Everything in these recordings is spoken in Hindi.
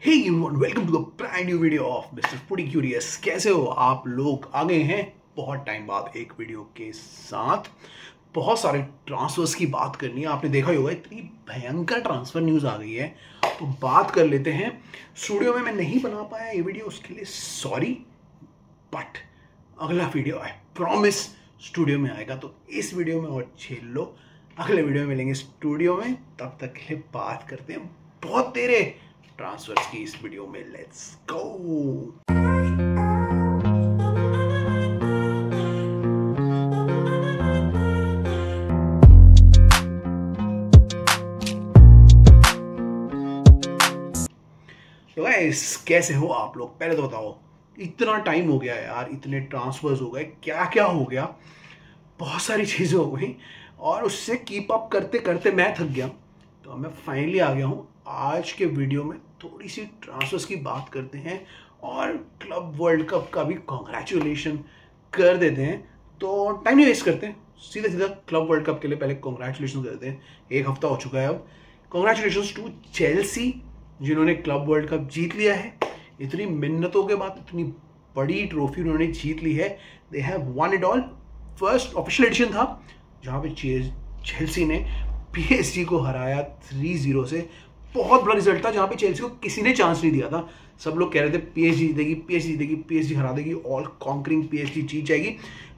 Hey everyone, welcome to the brand new video of mister Foodie Curious. कैसे हो आप लोग? आ गए हैं बहुत टाइम बाद एक वीडियो के साथ। बहुत सारे ट्रांसफर्स की बात करनी है। आपने देखा ही होगा, इतनी भयंकर ट्रांसफर न्यूज़ आ गई है, तो बात कर लेते हैं। स्टूडियो में मैं नहीं बना पाया ये वीडियो, उसके लिए सॉरी, बट अगला वीडियो आई प्रॉमिस स्टूडियो में आएगा। तो इस वीडियो में और झेल लो, अगले वीडियो में मिलेंगे स्टूडियो में। तब तक के लिए बात करते हैं बहुत तेरे ट्रांसफर्स की इस वीडियो में। Let's go. तो गाइस, कैसे हो आप लोग? पहले तो बताओ, इतना टाइम हो गया यार, इतने ट्रांसफर्स हो गए, क्या क्या हो गया, बहुत सारी चीज़ें हो गई और उससे कीप अप करते करते मैं थक गया। तो मैं फाइनली आ गया हूँ आज के वीडियो में। थोड़ी सी ट्रांसफर्स की बात करते हैं और क्लब वर्ल्ड कप का भी कॉन्ग्रेचुलेशन कर देते हैं। तो टाइम नहीं वेस्ट करते, सीधा सीधा क्लब वर्ल्ड कप के लिए पहले कॉन्ग्रेचुलेशन कर देते हैं। एक हफ्ता हो चुका है अब। कॉन्ग्रेचुलेशन टू चेल्सी, जिन्होंने क्लब वर्ल्ड कप जीत लिया है। इतनी मिन्नतों के बाद इतनी बड़ी ट्रॉफी उन्होंने जीत ली है। They have won it all. First official edition था जहाँ पे चेल्सी ने PSG को हराया 3-0 से। बहुत बड़ा रिजल्ट था, जहाँ पे चेल्सी को किसी ने चांस नहीं दिया था। सब लोग कह रहे थे PSG जीतेगी, PSG जीतेगी, PSG हरा देगी, ऑल कॉन्करिंग PSG जीत जाएगी।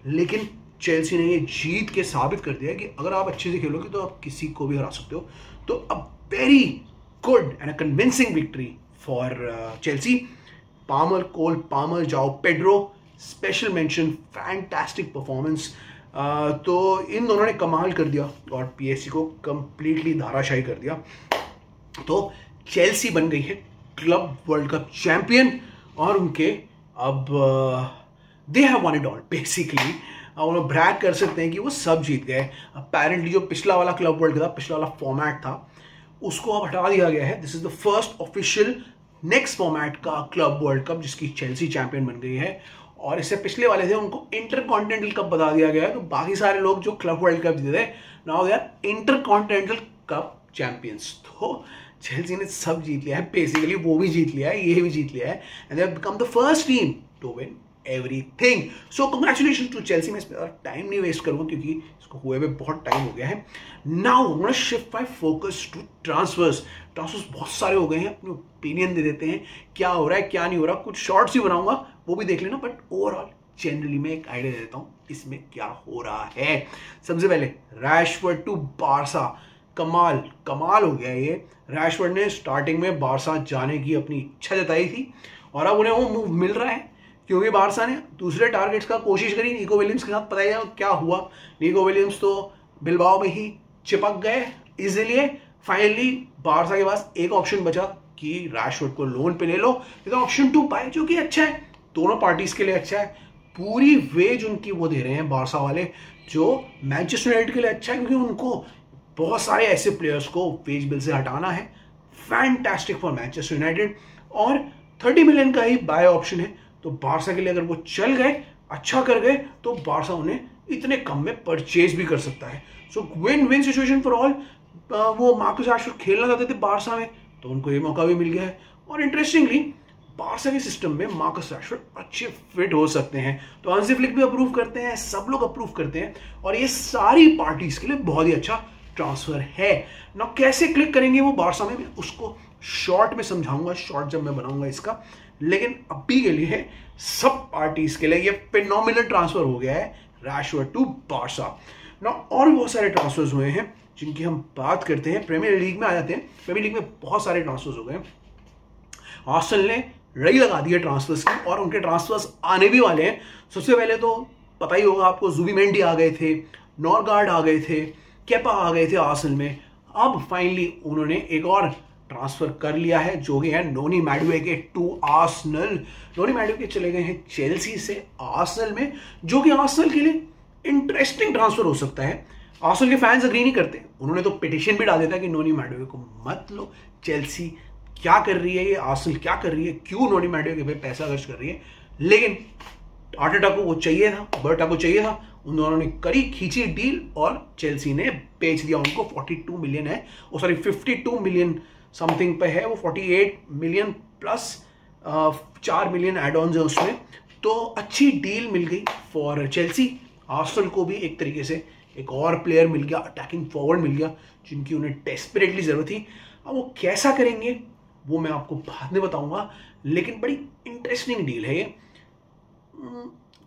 लेकिन चेल्सी ने ये जीत के साबित कर दिया कि अगर आप अच्छे से खेलोगे तो आप किसी को भी हरा सकते हो। तो a very good and a convincing victory for Chelsea. Palmer, Cole Palmer, Joao Pedro, special mention, fantastic performance. तो इन दोनों ने कमाल कर दिया और PSG को कंप्लीटली धाराशाही कर दिया। तो चेल्सी बन गई है क्लब वर्ल्ड कप चैंपियन और उनके अब दे have won it all basically. उन्हें ब्रैग कर सकते हैं कि वो सब जीत गए। अपेरेंटली जो पिछला वाला क्लब वर्ल्ड कप था, पिछला वाला फॉर्मेट था, उसको अब हटा दिया गया है। This is the first official next format का क्लब वर्ल्ड कप जिसकी चेल्सी चैंपियन बन गई है। और इससे पिछले वाले थे, उनको इंटरकॉन्टिनेंटल कप बता दिया गया है। तो बाकी सारे लोग जो क्लब वर्ल्ड कप जीते थे, now they are intercontinental cup champions. तो चेल्सी ने सब जीत लिया है बेसिकली, वो भी जीत लिया है, ये भी जीत लिया है, and they have become the first team to win everything. So congratulation to Chelsea. मैं इस पर टाइम नहीं वेस्ट करूंगा क्योंकि इसको हुए हुए बहुत टाइम हो गया है। Now I want to shift my focus to transfers. Transfers बहुत सारे हो गए हैं, अपनी ओपिनियन दे देते हैं क्या हो रहा है क्या नहीं हो रहा। कुछ शॉर्ट्स ही बनाऊंगा, वो भी देख लेना, बट ओवरऑल जनरली मैं एक आइडिया दे देता हूँ इसमें क्या हो रहा है। सबसे पहले रैशफोर्ड टू बारसा। कमाल हो गया ये। रैशफोर्ड ने स्टार्टिंग में बारसा जाने की अपनी इच्छा जताई थी और अब उन्हें वो मूव मिल रहा है क्योंकि बारसा ने दूसरे टारगेट्स का कोशिश करी निको विलियम्स के साथ। पता ही क्या हुआ, निको विलियम्स तो बिलबाओ में ही चिपक गए इजीली। फाइनली बारसा के पास एक ऑप्शन बचा कि रैशफोर्ड को लोन पे ले लो, ऑप्शन 2 पाए, जो कि अच्छा है, दोनों पार्टीज के लिए अच्छा है। पूरी वेज उनकी वो दे रहे हैं बारसा वाले, जो मैनचेस्टर यूनाइटेड के लिए अच्छा है क्योंकि उनको बहुत सारे ऐसे प्लेयर्स को वेज बिल से हटाना है। Fantastic for Manchester United. और 30 मिलियन का ही बाय ऑप्शन है, तो बारसा के लिए अगर वो चल गए, अच्छा कर गए, तो बारसा उन्हें इतने कम में परचेज भी कर सकता है। So win win situation for all. वो मार्कस रैशफोर्ड खेलना चाहते थे बारसा में, तो उनको ये मौका भी मिल गया है। और इंटरेस्टिंगली बारसा के सिस्टम में मार्कस रैशफोर्ड अच्छे फिट हो सकते हैं। तो हांसी फ्लिक भी अप्रूव करते हैं, सब लोग अप्रूव करते हैं, और ये सारी पार्टीज के लिए बहुत ही अच्छा ट्रांसफर है ना। कैसे क्लिक करेंगे वो बारसा में, मैं उसको शॉर्ट में समझाऊंगा, शॉर्ट जब मैं बनाऊंगा इसका। लेकिन अभी के लिए सब पार्टीज के लिए ये फिनोमिनल ट्रांसफर हो गया है, रैशफोर्ड टू बारसा ना। और बहुत सारे ट्रांसफर्स हुए हैं जिनकी हम बात करते हैं। प्रीमियर लीग में आ जाते हैं। प्रीमियर लीग में बहुत सारे ट्रांसफर्स हो गए। आर्सेनल ने रई लगा दी है ट्रांसफर्स की, और उनके ट्रांसफर्स आने भी वाले हैं। सबसे पहले तो पता ही होगा आपको, जुबिमेंडी आ गए थे, नॉर्गार्ड आ गए थे, केपा आ गए थे आर्सेनल में। अब फाइनली उन्होंने एक और ट्रांसफर कर लिया है, जो कि है नोनी मैडुएके टू आर्सेनल। नोनी मैडुएके चले गए हैं चेल्सी से आर्सेनल में, जो कि आर्सेनल के लिए इंटरेस्टिंग ट्रांसफर हो सकता है। आर्सेनल के फैंस अग्री नहीं करते, उन्होंने तो पिटिशन भी डाल दिया था कि नोनी मैडुएके को मत लो। चेल्सी क्या कर रही है, ये आर्सेनल क्या कर रही है, क्यों नोनी मैडुएके पे पैसा खर्च कर रही है। लेकिन आर्टेटा को वो चाहिए था, बर्टा को चाहिए था, उन दोनों ने करी, खींची डील, और चेल्सी ने बेच दिया उनको। 42 मिलियन है, 52 मिलियन समथिंग पे है वो, 48 million plus 4 million add ons है उसमें, तो अच्छी डील मिल गई फॉर चेल्सी। आर्सेनल को भी एक तरीके से एक और प्लेयर मिल गया, अटैकिंग फॉरवर्ड मिल गया, जिनकी उन्हें डेस्परेटली ज़रूरत थी। अब वो कैसा करेंगे वो मैं आपको बाद में बताऊंगा, लेकिन बड़ी इंटरेस्टिंग डील है ये।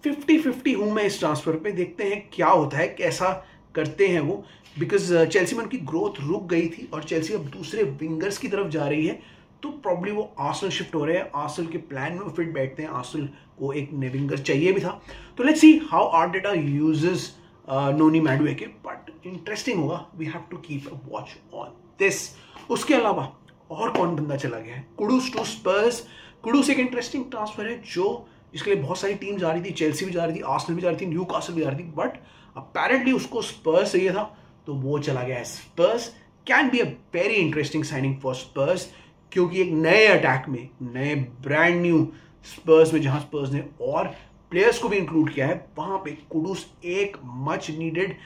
50-50 हूँ मैं इस ट्रांसफर पे, देखते हैं क्या होता है, कैसा करते हैं वो। बिकॉज चेल्सी में उनकी ग्रोथ रुक गई थी और चेल्सी अब दूसरे विंगर्स की तरफ जा रही है, तो प्रॉब्ली वो आर्सेनल शिफ्ट हो रहे हैं, आर्सेनल के प्लान में फिट बैठते हैं। आर्सेनल को एक नए विंगर चाहिए भी था, तो let's see how Arteta uses Noni Madueke, but interesting होगा। We have to keep a watch on this. उसके अलावा और कौन बंदा चला गया है? कुडूस टू स्पर्स। कुडूस एक इंटरेस्टिंग ट्रांसफर है जो इसके लिए बहुत सारी टीम्स आ रही थी, चेल्सी भी जा रही थी, आर्सेनल भी जा रही थी, न्यूकासल भी जा रही थी, बट अपेरेंटली उसको स्पर्स चाहिए था, तो वो चला गया है Spurs. Can be a very interesting signing for Spurs, क्योंकि एक नए अटैक में, नए ब्रांड न्यू स्पर्स में, जहां स्पर्स ने और प्लेयर्स को भी इंक्लूड किया है, वहां पे कुडूस एक मच नीडेड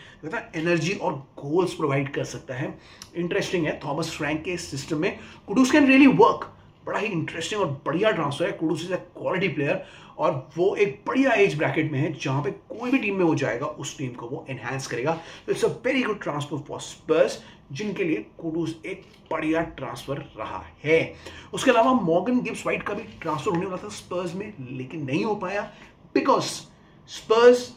एनर्जी और गोल्स प्रोवाइड कर सकता है। इंटरेस्टिंग है, थॉमस फ्रैंक के सिस्टम में कुडूस कैन रियली वर्क। बड़ा ही इंटरेस्टिंग और बढ़िया ट्रांसफर है। Kudus is a quality player और वो एक बढ़िया एज ब्रैकेट में है, जहां पे कोई भी टीम में वो जाएगा उस टीम को वो एनहांस करेगा। तो it's a very good transfer for Spurs, जिनके लिए कुडूस एक बढ़िया ट्रांसफर रहा है। उसके अलावा मॉर्गन गिब्स व्हाइट का भी ट्रांसफर होने वाला था स्पर्स में, लेकिन नहीं हो पाया बिकॉज स्पर्स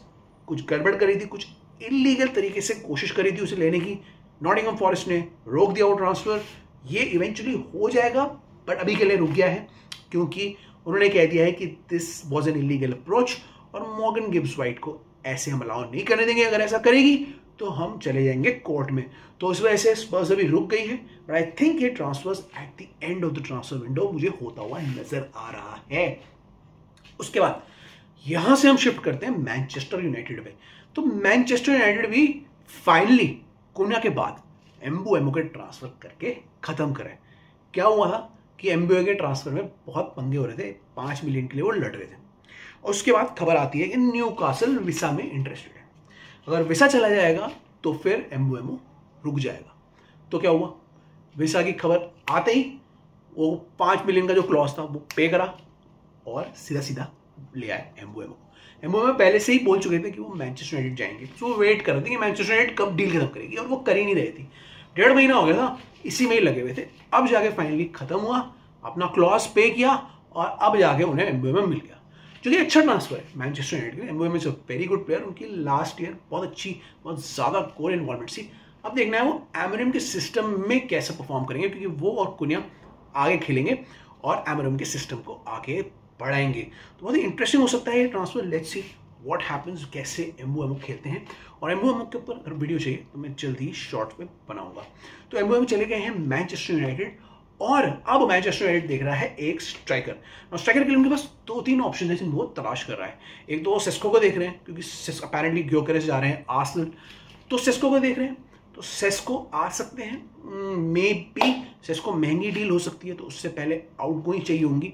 कुछ गड़बड़ करी थी, कुछ इलीगल तरीके से कोशिश करी थी उसे लेने की। नॉटिंघम फॉरेस्ट ने रोक दिया वो ट्रांसफर। ये इवेंचुअली हो जाएगा, बट अभी के लिए रुक गया है, क्योंकि उन्होंने कह दिया है कि this was an illegal approach और मॉर्गन गिब्स व्हाइट को ऐसे हम अलाउ नहीं करने देंगे। अगर ऐसा करेगी तो हम चले जाएंगे कोर्ट में। तो इस वजह से स्पर्स अभी रुक गई है, बट आई थिंक ये transfers at the end of the transfer window मुझे होता हुआ नजर आ रहा है। उसके बाद यहां से हम शिफ्ट करते हैं मैनचेस्टर यूनाइटेड पे। तो मैनचेस्टर यूनाइटेड भी फाइनली कुन्या के बाद एम्बुएमो के ट्रांसफर करके खत्म करें। क्या हुआ था कि एम्बुए के ट्रांसफर में बहुत पंगे हो रहे थे, 5 मिलियन के लिए वो लड़ रहे थे, और उसके बाद खबर आती है कि न्यूकासल विसा में इंटरेस्टेड है। अगर विसा चला जाएगा तो फिर एम्बुएमो रुक जाएगा। तो क्या हुआ, विसा की खबर आते ही वो 5 मिलियन का जो क्लॉज था वो पे करा और सीधा सीधा ले आए एम्बुएमो। एम्बुएमो पहले से ही बोल चुके थे कि वो मैनचेस्टर यूनाइटेड जाएंगे, तो वो वेट कर रहे थे कि मैनचेस्टर यूनाइटेड कब डील खत्म करेगी, और वो कर ही नहीं रही थी। 1.5 महीना हो गया था, इसी में ही लगे हुए थे। अब जाके फाइनली खत्म हुआ, अपना क्लॉज पे किया और अब जाके उन्हें एम्बुएमो मिल गया, जो कि अच्छा ट्रांसफर है मैनचेस्टर यूनाइटेड के लिए। Mbeumo is a very good player. उनकी लास्ट ईयर बहुत अच्छी, बहुत ज़्यादा कोर इन्वॉल्वमेंट थी। अब देखना है वो एमोरिम के सिस्टम में कैसे परफॉर्म करेंगे, क्योंकि वो और कुन्या आगे खेलेंगे और एमोरिम के सिस्टम को आगे बढ़ाएंगे। तो बहुत ही इंटरेस्टिंग हो सकता है ये transfer. Let's see what happens, कैसे एम्बुएमो खेलते हैं। और एम्बुएमो के ऊपर अगर वीडियो चाहिए तो मैं जल्दी ही शॉर्ट में बनाऊंगा। तो एम्बुएमो चले गए हैं मैनचेस्टर यूनाइटेड, और अब मैनचेस्टर यूनाइटेड देख रहा है एक स्ट्राइकर। और स्ट्राइकर के लिए उनके पास 2-3 ऑप्शन है जिनको वो तलाश कर रहा है। एक तो वो सेस्को को देख रहे हैं, क्योंकि अपेरेंटली ग्योकेरेस जा रहे हैं आर्सेनल, तो सेस्को को देख रहे हैं। तो सेस्को आ सकते हैं, मे बी सेस्को महंगी डील हो सकती है, तो उससे पहले आउटगोइंग चाहिए होंगी।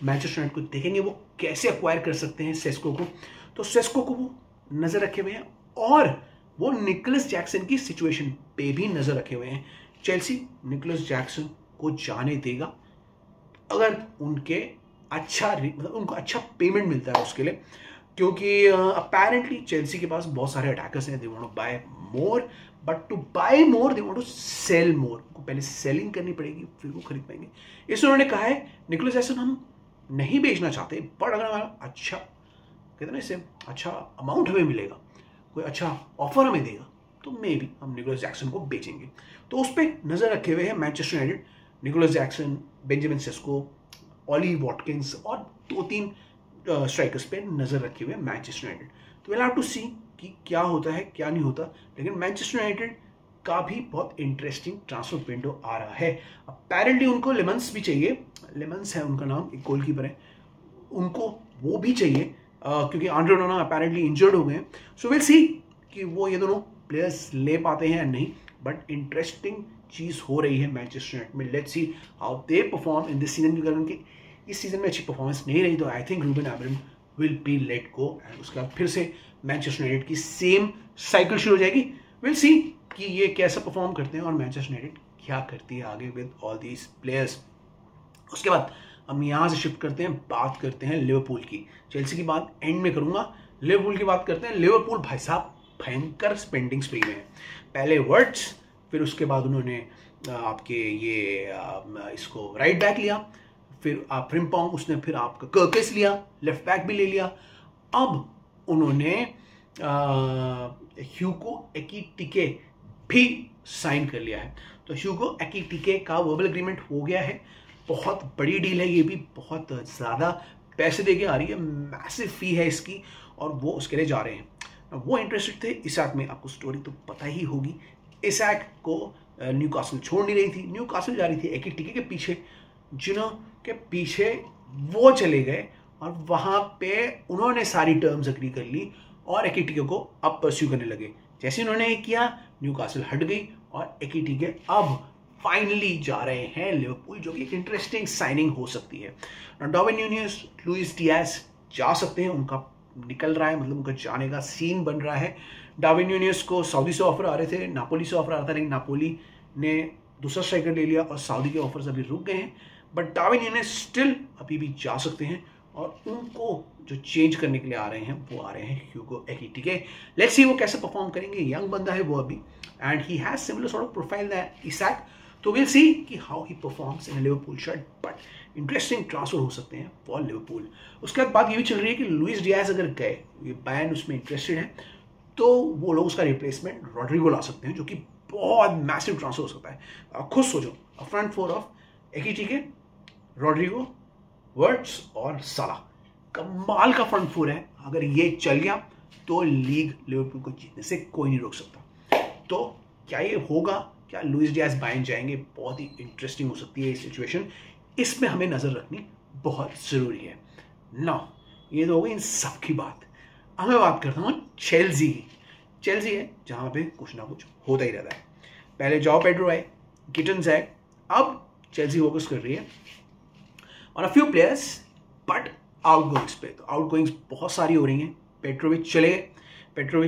मैनचेस्टर यूनाइटेड को देखेंगे वो कैसे एक्वायर कर सकते हैं सेस्को को। तो सेस्को को वो नजर रखे हुए हैं, और वो निकोलस जैक्सन की सिचुएशन पे भी नजर रखे हुए हैं। चेल्सी निकोलस जैक्सन को जाने देगा अगर उनके उनको अच्छा पेमेंट मिलता है उसके लिए, क्योंकि अपेरेंटली चेल्सी के पास बहुत सारे अटैकर्स हैं। They want to buy more, but to buy more they want to sell more. उनको पहले सेलिंग करनी पड़ेगी, फिर वो खरीद पाएंगे। इसलिए उन्होंने कहा है निकोलस जैक्सन हम नहीं बेचना चाहते, बट अगर हमारा अच्छा, कहते हैं ना, इससे अच्छा अमाउंट हमें मिलेगा, कोई अच्छा ऑफर हमें देगा, तो मे बी हम निकोलस जैक्सन को बेचेंगे। तो उस पर नजर रखे हुए हैं Manchester United. Nicolas Jackson, Benjamin Sesko, Ollie Watkins और 2-3 स्ट्राइकर्स पे नजर रखे हुए मैनचेस्टर यूनाइटेड। तो विल हैव टू सी कि क्या होता है क्या नहीं होता। लेकिन मैनचेस्टर यूनाइटेड का भी बहुत इंटरेस्टिंग ट्रांसफर विंडो आ रहा है। अपेरेंटली उनको लेमंस भी चाहिए, लेमंस है उनका नाम, एक गोलकीपर है, उनको वो भी चाहिए, क्योंकि आंड्रे ओनाना अपेरेंटली इंजर्ड हो गए हैं। सो विल सी कि वो ये दोनों प्लेयर्स ले पाते हैं या नहीं, बट इंटरेस्टिंग चीज हो रही है मैनचेस्टर यूनाइटेड में। Let's see how they perform in this season, क्योंकि अगर उनकी इस सीजन में अच्छी परफॉर्मेंस नहीं रही तो I think Ruben Amorim will be let go, and उसके बाद फिर से मैनचेस्टर यूनाइटेड की सेम साइकिल शुरू हो जाएगी। विल सी कि ये कैसा परफॉर्म करते हैं और मैनचेस्टर यूनाइटेड क्या करती है आगे विद ऑल दीज प्लेयर्स। उसके बाद हम यहाँ से शिफ्ट करते हैं, बात करते हैं लिवरपूल की। चेल्सी की बात एंड में करूँगा, लिवरपूल की बात करते हैं। लिवरपूल भाई साहब भयंकर स्पेंडिंग स्प्री में है। पहले वर्ड्स, फिर उसके बाद उन्होंने आपके ये इसको राइट बैक लिया, फिर फ्रिम्पोंग, उसने फिर आपका कर्केस लिया, लेफ्ट बैक भी ले लिया। अब उन्होंने ह्यूगो एकिटिके भी साइन कर लिया है। तो ह्यूगो एकिटिके का वर्बल एग्रीमेंट हो गया है। बहुत बड़ी डील है ये भी, बहुत ज़्यादा पैसे देके आ रही है, मैसिव फी है इसकी, और वो उसके लिए जा रहे हैं। वो इंटरेस्टेड थे इसाक में, आपको स्टोरी तो पता ही होगी। इसाक को न्यूकासल छोड़ नहीं रही थी, न्यूकासल जा रही थी एकिटिके के पीछे, जिन्हों के पीछे वो चले गए और वहाँ पे उन्होंने सारी टर्म्स अग्री कर ली और एकिटिके को अब परस्यू करने लगे। जैसे उन्होंने किया, न्यूकासल हट गई और एकिटिके अब फाइनली जा रहे हैं लिवरपूल, जो कि एक इंटरेस्टिंग साइनिंग हो सकती है। डार्विन न्यूनेस, लुइस डियाज जा सकते हैं, उनका निकल रहा है, मतलब उनका जाने का सीन बन रहा है। डार्विन न्यूनेस को सऊदी से ऑफर आ रहे थे, नापोली से ऑफर आ रहा था, लेकिन नापोली ने दूसरा स्ट्राइकर ले लिया और सऊदी के ऑफर्स अभी रुक गए हैं। बट डार्विन न्यूनेस स्टिल अभी भी जा सकते हैं, और उनको जो चेंज करने के लिए आ रहे हैं वो आ रहे हैं ह्यूगो एकिटिके। लेट्स सी वो कैसे परफॉर्म करेंगे। यंग बंदा है वो अभी, and he has similar sort of profile that Isak, तो विल सी कि how he performs in Liverpool shirt. But interesting transfer हो सकते हैं फॉर लिवरपूल। उसके बाद बात ये भी चल रही है कि लुइस डियाज अगर गए, ये बायर्न उसमें इंटरेस्टेड है, तो वो लोग उसका रिप्लेसमेंट रॉड्रिगो ला सकते हैं, जो कि बहुत मैसिव ट्रांसफर हो सकता है। खुद सोचो, front four of Ekitike, Rodrigo, Wirtz और साला, कमाल का फ्रंट फोर है। अगर ये चल गया तो लीग लिवरपूल को जीतने से कोई नहीं रोक सकता। तो क्या ये होगा, क्या लुइस डियाज बायर्न जाएंगे? बहुत ही इंटरेस्टिंग हो सकती है ये सिचुएशन, इसमें हमें नजर रखनी बहुत जरूरी है। नाउ ये तो हो गई इन सब की बात। अब मैं बात करता हूँ चेल्सी की। चेल्सी है जहाँ पे कुछ ना कुछ होता ही रहता है। पहले जॉ पेड्रो आए, गिटन्स आए, अब चेल्सी फोकस कर रही है और अ फ्यू प्लेयर्स, बट आउटगोइंग्स पे। तो आउटगोइंग्स बहुत सारी हो रही हैं। पेट्रोविच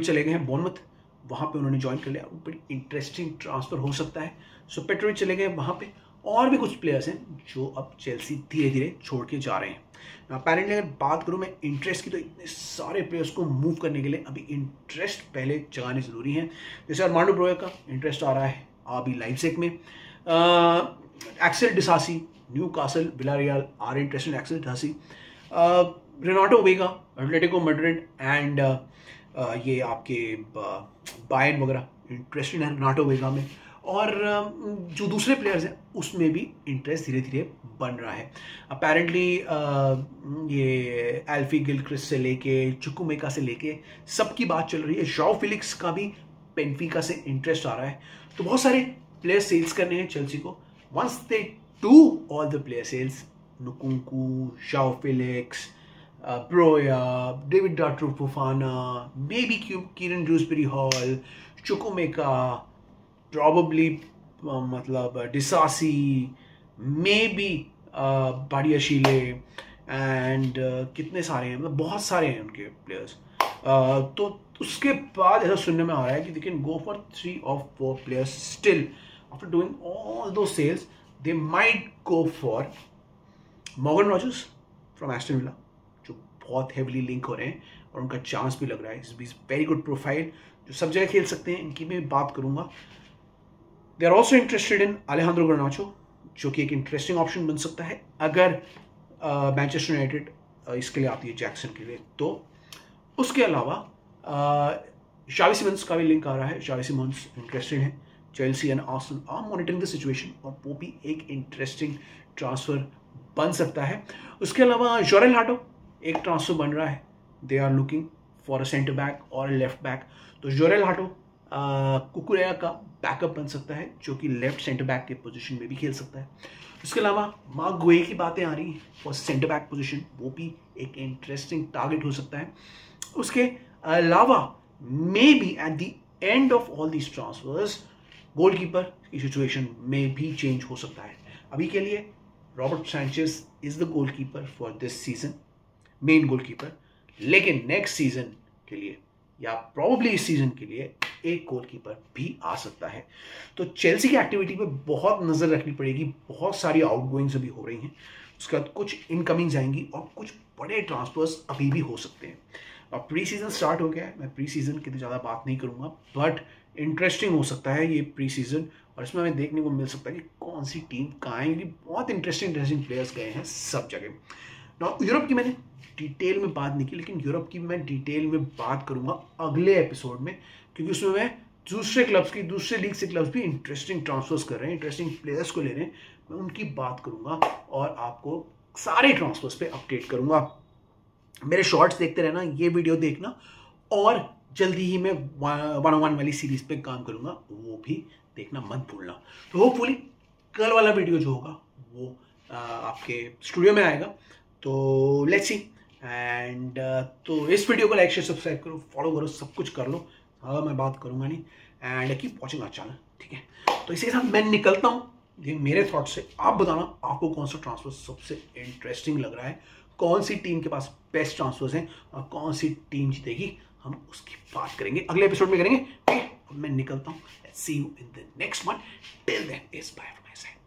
चले गए हैं बोर्नमouth, वहाँ पे उन्होंने ज्वाइन कर लिया। बड़ी इंटरेस्टिंग ट्रांसफर हो सकता है। सो पेट्रोविच चले गए वहाँ पे, और भी कुछ प्लेयर्स हैं जो अब चेल्सी धीरे धीरे छोड़ के जा रहे हैं। अपेरेंटली अगर बात करूँ मैं इंटरेस्ट की, तो इतने सारे प्लेयर्स को मूव करने के लिए अभी इंटरेस्ट पहले जगाने ज़रूरी है। जैसे अरमांडो ब्रोया का इंटरेस्ट आ रहा है अभी लाइप्जिग में। Axel Disasi, Newcastle, Villarreal are interested in Axel Disasi. Renato Veiga, Atletico Madrid and ये आपके बायर्न वगैरह इंटरेस्टेड है रेनाटो वेगा में। और जो दूसरे प्लेयर्स हैं उसमें भी इंटरेस्ट धीरे धीरे बन रहा है। अपेरेंटली ये एल्फी गिलक्रिस्ट से लेके चुकुमेका से लेके सबकी बात चल रही है। जॉ फिलिक्स का भी बेनफिका से इंटरेस्ट आ रहा है। तो बहुत सारे प्लेयर सेल्स करने हैं चेल्सी को। Once they do all the player sales, Nkunku, Joao Felix, Broja, David Datro Fofana, baby Kiernan Dewsbury Hall, Chukwuemeka, probably मतलब डिसासी, मे बी बाडियाशीले, एंड कितने सारे हैं, मतलब बहुत सारे हैं उनके प्लेयर्स। तो उसके बाद ऐसा सुनने में आ रहा है कि they can go for 3 or 4 players still after doing all those sales. They might go for Morgan Rogers from Aston Villa, जो बहुत हेवली लिंक हो रहे हैं और उनका चांस भी लग रहा है। इज वेरी गुड प्रोफाइल, जो सब जगह खेल सकते हैं, इनकी मैं बात करूंगा। They are also interested in Alejandro Garnacho, जो कि एक इंटरेस्टिंग ऑप्शन बन सकता है अगर मैनचेस्टर यूनाइटेड इसके लिए आती है, जैक्सन के लिए। तो उसके अलावा शावी सिमंस का भी लिंक आ रहा है। शावी सिमंस इंटरेस्टेड है। Chelsea and Arsenal are monitoring the situation, और वो भी एक इंटरेस्टिंग ट्रांसफर बन सकता है। उसके अलावा जोरेल हाटो एक ट्रांसफर बन रहा है। They are looking for a centre back और लेफ्ट बैक। तो जोरेल हाटो कुकुरेया का बैकअप बन सकता है, जो कि लेफ्ट सेंटर बैक के पोजीशन में भी खेल सकता है। उसके अलावा मार्क गुए की बातें आ रही हैं फॉर सेंटर बैक पोजीशन, वो भी एक इंटरेस्टिंग टारगेट हो सकता है। उसके अलावा maybe at the end of all these transfers goalkeeper की सिचुएशन में भी चेंज हो सकता है। अभी के लिए Robert Sanchez is the goalkeeper for this season, main goalkeeper, लेकिन नेक्स्ट सीजन के लिए या प्रॉब्ली इस सीजन के लिए एक गोलकीपर भी आ सकता है। तो चेल्सी की एक्टिविटी पे बहुत नजर रखनी पड़ेगी। बहुत सारी आउटगोइंग्स अभी हो रही हैं, उसके बाद कुछ इनकमिंग्स आएंगी और कुछ बड़े ट्रांसफर्स अभी भी हो सकते हैं। अब प्री सीजन स्टार्ट हो गया है, मैं प्री सीजन की तो ज़्यादा बात नहीं करूँगा, बट इंटरेस्टिंग हो सकता है ये प्री सीजन, और इसमें हमें देखने को मिल सकता है कि कौन सी टीम कहाँ है, क्योंकि बहुत इंटरेस्टिंग प्लेयर्स गए हैं सब जगह। ना यूरोप की मैंने डिटेल में बात नहीं की, लेकिन यूरोप की मैं डिटेल में बात करूँगा अगले एपिसोड में, क्योंकि उसमें मैं दूसरे क्लब्स की, दूसरे लीग से क्लब्स भी इंटरेस्टिंग ट्रांसफर्स कर रहे हैं, इंटरेस्टिंग प्लेयर्स को ले रहे हैं, मैं उनकी बात करूँगा और आपको सारे ट्रांसफर्स पे अपडेट करूँगा। मेरे शॉर्ट्स देखते रहना, ये वीडियो देखना, और जल्दी ही मैं 101 वाली सीरीज पे काम करूँगा, वो भी देखना मत भूलना। तो होपफुली कल वाला वीडियो जो होगा वो आपके स्टूडियो में आएगा, तो लेट्स सी। एंड तो इस वीडियो को लाइक शेयर सब्सक्राइब करो, फॉलो करो, सब कुछ कर लो, मैं बात करूँगा नहीं, and keep watching our channel, ठीक है। तो इसी के साथ मैं निकलता हूँ, ये मेरे थॉट्स से, आप बताना आपको कौन सा ट्रांसफर सबसे इंटरेस्टिंग लग रहा है, कौन सी टीम के पास बेस्ट ट्रांसफर्स हैं और कौन सी टीम जीतेगी, हम उसकी बात करेंगे अगले एपिसोड में करेंगे, ठीक है। मैं निकलता हूँ, see you in the next one, till then is bye from my side.